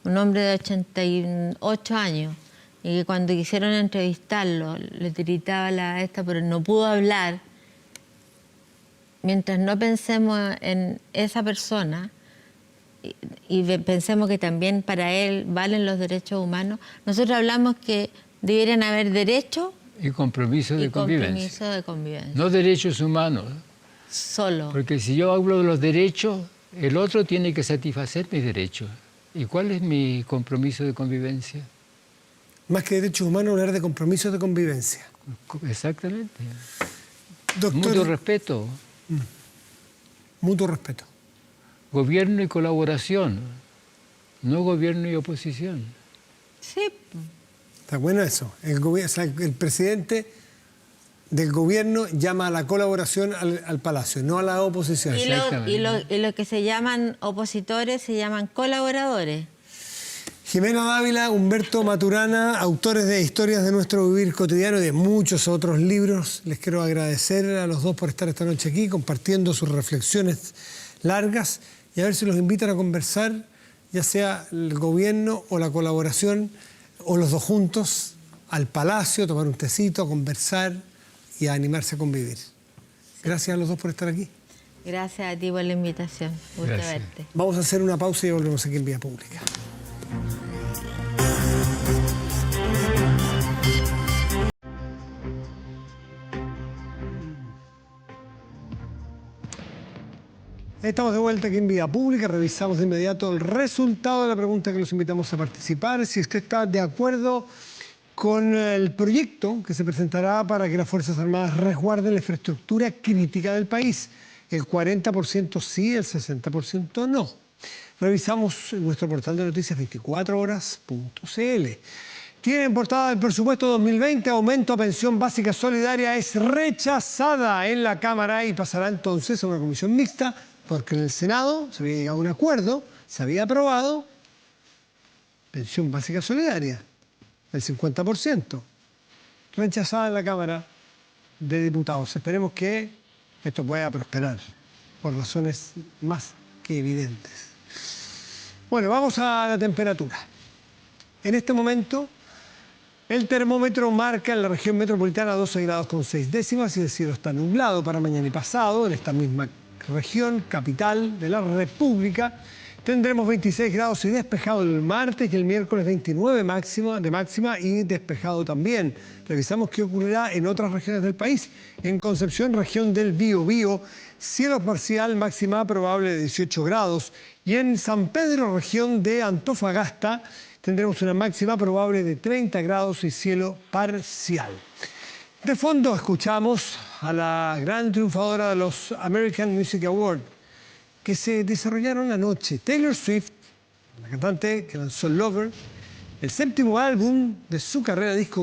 un hombre de 88 años, y que cuando quisieron entrevistarlo le tiritaba pero no pudo hablar. Mientras no pensemos en esa persona y pensemos que también para él valen los derechos humanos, nosotros hablamos que debieran haber derechos Y compromiso de y convivencia. compromiso de convivencia. No derechos humanos. Solo. Porque si yo hablo de los derechos, el otro tiene que satisfacer mis derechos. ¿Y cuál es mi compromiso de convivencia? Más que derechos humanos, hablar de compromisos de convivencia. Exactamente. Doctor, Mutuo respeto, mutuo respeto. gobierno y colaboración, no gobierno y oposición. Sí. Está bueno eso. El presidente del gobierno llama a la colaboración al Palacio, no a la oposición. Y lo que se llaman opositores se llaman colaboradores. Jimena Dávila, Humberto Maturana, autores de Historias de nuestro vivir cotidiano y de muchos otros libros. Les quiero agradecer a los dos por estar esta noche aquí, compartiendo sus reflexiones largas y a ver si los invitan a conversar, ya sea el gobierno o la colaboración, o los dos juntos, al Palacio, a tomar un tecito, a conversar y a animarse a convivir. Gracias a los dos por estar aquí. Gracias a ti por la invitación. Gusto verte. Vamos a hacer una pausa y volvemos aquí en Vía Pública. Estamos de vuelta aquí en Vía Pública. Revisamos de inmediato el resultado de la pregunta que los invitamos a participar. Si usted está de acuerdo con el proyecto que se presentará para que las Fuerzas Armadas resguarden la infraestructura crítica del país. El 40% sí, el 60% no. Revisamos en nuestro portal de noticias 24horas.cl. Tiene en portada el presupuesto 2020, aumento a pensión básica solidaria es rechazada en la Cámara y pasará entonces a una comisión mixta, porque en el Senado se había llegado a un acuerdo, se había aprobado pensión básica solidaria, el 50%, rechazada en la Cámara de Diputados. Esperemos que esto pueda prosperar, por razones más que evidentes. Bueno, vamos a la temperatura. En este momento, el termómetro marca en la región metropolitana 12 grados con 6 décimas y el cielo está nublado para mañana y pasado. En esta misma región, capital de la República, tendremos 26 grados y despejado el martes y el miércoles 29 de máxima y despejado también. Revisamos qué ocurrirá en otras regiones del país. En Concepción, región del Biobío, cielo parcial, máxima probable de 18 grados. Y en San Pedro, región de Antofagasta, tendremos una máxima probable de 30 grados y cielo parcial. De fondo escuchamos a la gran triunfadora de los American Music Awards, que se desarrollaron anoche. Taylor Swift, la cantante que lanzó Lover, el 7º álbum de su carrera discográfica.